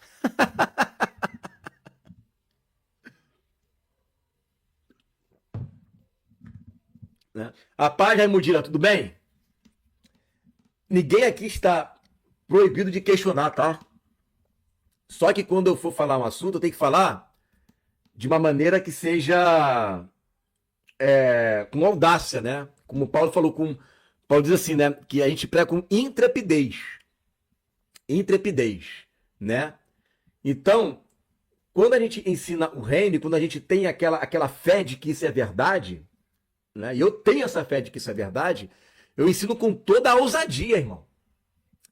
Né? A paz, Raimundina, tudo bem? Ninguém aqui está proibido de questionar, tá? Só que quando eu for falar um assunto, eu tenho que falar de uma maneira que seja com audácia, né? Como Paulo falou, Paulo diz assim, né? Que a gente prega com intrepidez. Intrepidez, né? Então, quando a gente ensina o reino, quando a gente tem aquela fé de que isso é verdade, né? E eu tenho essa fé de que isso é verdade, eu ensino com toda a ousadia, irmão.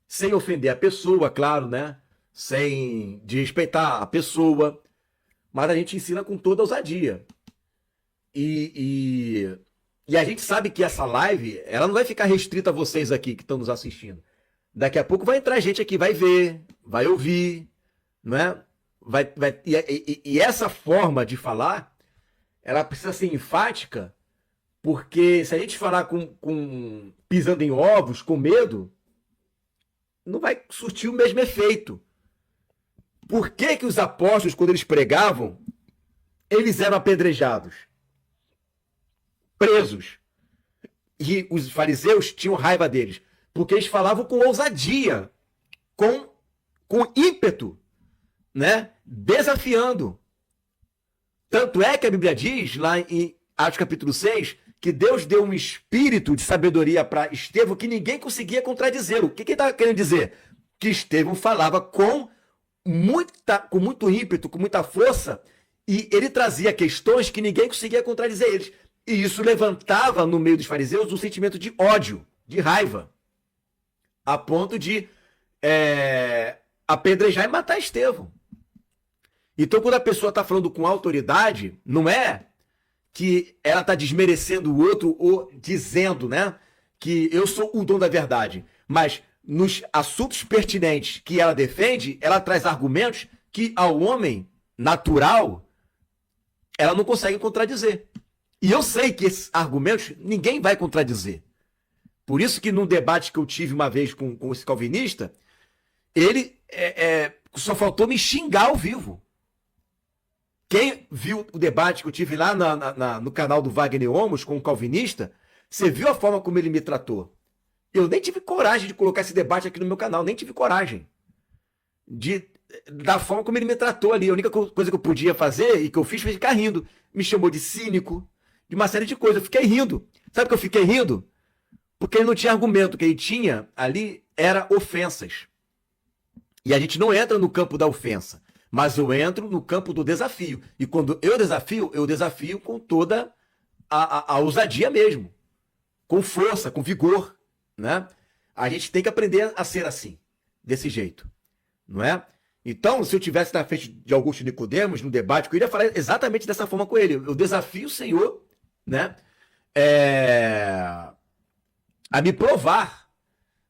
Sem ofender a pessoa, claro, né? Sem desrespeitar a pessoa. Mas a gente ensina com toda a ousadia. E a gente sabe que essa live, ela não vai ficar restrita a vocês aqui que estão nos assistindo. Daqui a pouco vai entrar gente aqui, vai ver, vai ouvir, não é? E essa forma de falar, ela precisa ser enfática, porque se a gente falar pisando em ovos, com medo, não vai surtir o mesmo efeito. Por que que os apóstolos, quando eles pregavam, eles eram apedrejados, presos? E os fariseus tinham raiva deles, porque eles falavam com ousadia, com ímpeto, né? Desafiando. Tanto é que a Bíblia diz, lá em Atos capítulo 6, que Deus deu um espírito de sabedoria para Estevão que ninguém conseguia contradizê-lo. O que ele estava querendo dizer? Que Estevão falava com muito ímpeto, com muita força, e ele trazia questões que ninguém conseguia contradizer eles. E isso levantava no meio dos fariseus um sentimento de ódio, de raiva, a ponto de apedrejar e matar Estevão. Então, quando a pessoa está falando com autoridade, não é que ela está desmerecendo o outro ou dizendo, né, que eu sou o dono da verdade, mas nos assuntos pertinentes que ela defende, ela traz argumentos que ao homem natural ela não consegue contradizer. E eu sei que esses argumentos ninguém vai contradizer. Por isso que num debate que eu tive uma vez com esse calvinista, ele só faltou me xingar ao vivo. Quem viu o debate que eu tive lá no canal do Wagner Omos com o calvinista, você viu a forma como ele me tratou. Eu nem tive coragem de colocar esse debate aqui no meu canal, nem tive coragem da forma como ele me tratou ali. A única coisa que eu podia fazer e que eu fiz foi ficar rindo. Me chamou de cínico, de uma série de coisas. Eu fiquei rindo. Sabe que eu fiquei rindo? Porque ele não tinha argumento. O que ele tinha ali era ofensas. E a gente não entra no campo da ofensa, mas eu entro no campo do desafio. E quando eu desafio com toda a ousadia mesmo. Com força, com vigor, né? A gente tem que aprender a ser assim, desse jeito, não é? Então, se eu tivesse na frente de Augusto Nicodemos, no debate, eu iria falar exatamente dessa forma com ele. Eu desafio o Senhor, né? A me provar,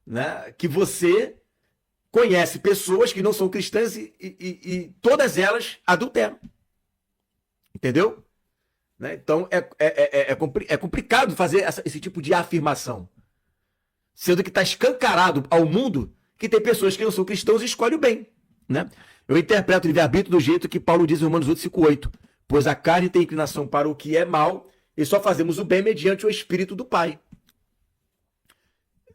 né? Que você conhece pessoas que não são cristãs e todas elas adulteram. Entendeu? Né? Então, é complicado fazer esse tipo de afirmação. Sendo que está escancarado ao mundo que tem pessoas que não são cristãos e escolhem o bem. Né? Eu interpreto o livre-arbítrio do jeito que Paulo diz em Romanos 8:5-8. Pois a carne tem inclinação para o que é mal e só fazemos o bem mediante o Espírito do Pai.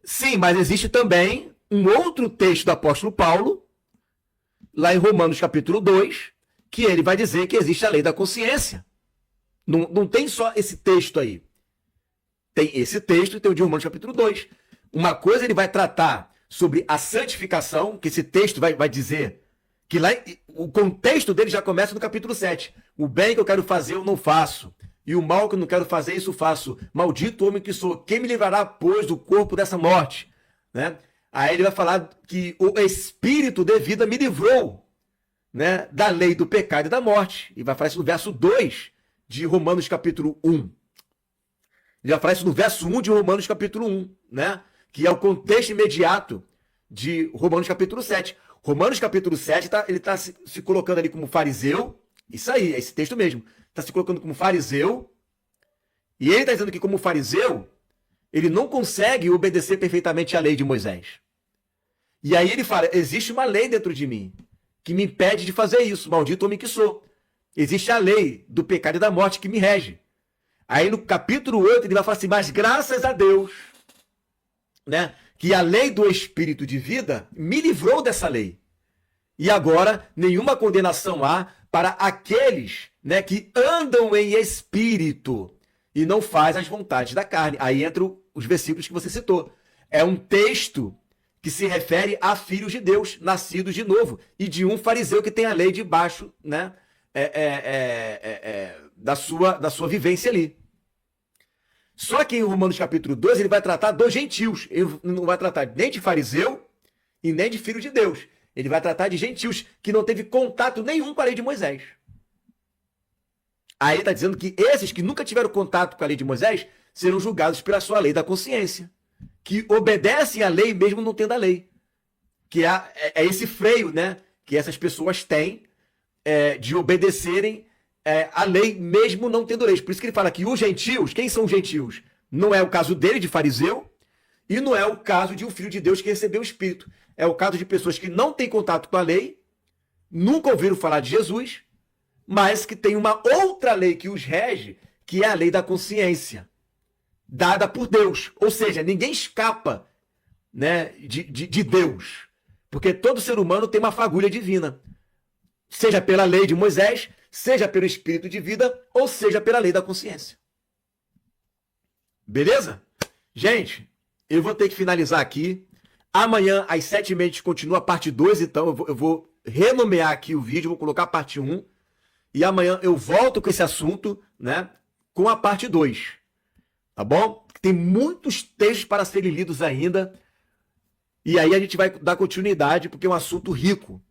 Sim, mas existe também um outro texto do apóstolo Paulo, lá em Romanos capítulo 2, que ele vai dizer que existe a lei da consciência. Não tem só esse texto aí. Tem esse texto e tem o de Romanos capítulo 2. Uma coisa ele vai tratar sobre a santificação, que esse texto vai dizer que lá o contexto dele já começa no capítulo 7. O bem que eu quero fazer eu não faço, e o mal que eu não quero fazer isso faço. Maldito homem que sou, quem me livrará, pois, do corpo dessa morte? Né? Aí ele vai falar que o Espírito de vida me livrou, né, da lei do pecado e da morte. E vai falar isso no verso 2 de Romanos capítulo 1. Ele vai falar isso no verso 1 de Romanos capítulo 1, né? Que é o contexto imediato de Romanos capítulo 7. Romanos capítulo 7, ele está se colocando ali como fariseu. Isso aí, é esse texto mesmo. Está se colocando como fariseu. E ele está dizendo que como fariseu, ele não consegue obedecer perfeitamente à lei de Moisés. E aí ele fala, existe uma lei dentro de mim que me impede de fazer isso. Maldito homem que sou. Existe a lei do pecado e da morte que me rege. Aí no capítulo 8 ele vai falar assim, mas graças a Deus, né, que a lei do Espírito de vida me livrou dessa lei. E agora nenhuma condenação há para aqueles, né, que andam em espírito e não faz as vontades da carne. Aí entram os versículos que você citou. É um texto que se refere a filhos de Deus, nascidos de novo, e de um fariseu que tem a lei debaixo, né, da sua vivência ali. Só que em Romanos capítulo 2 ele vai tratar dos gentios. Ele não vai tratar nem de fariseu e nem de filho de Deus. Ele vai tratar de gentios que não teve contato nenhum com a lei de Moisés. Aí ele está dizendo que esses que nunca tiveram contato com a lei de Moisés serão julgados pela sua lei da consciência, que obedecem à lei mesmo não tendo a lei. Que é esse freio, né, que essas pessoas têm de obedecerem a lei mesmo não tendo leis. Por isso que ele fala que os gentios, quem são os gentios? Não é o caso dele, de fariseu, e não é o caso de um filho de Deus que recebeu o Espírito. É o caso de pessoas que não têm contato com a lei, nunca ouviram falar de Jesus, mas que tem uma outra lei que os rege, que é a lei da consciência, dada por Deus. Ou seja, ninguém escapa, né, de Deus, porque todo ser humano tem uma fagulha divina, seja pela lei de Moisés, seja pelo Espírito de vida, ou seja pela lei da consciência. Beleza? Gente, eu vou ter que finalizar aqui. Amanhã, às 7h30, a gente continua a parte 2, então eu vou renomear aqui o vídeo, vou colocar a parte 1. E amanhã eu volto com esse assunto, né, com a parte 2. Tá bom? Tem muitos textos para serem lidos ainda. E aí a gente vai dar continuidade, porque é um assunto rico.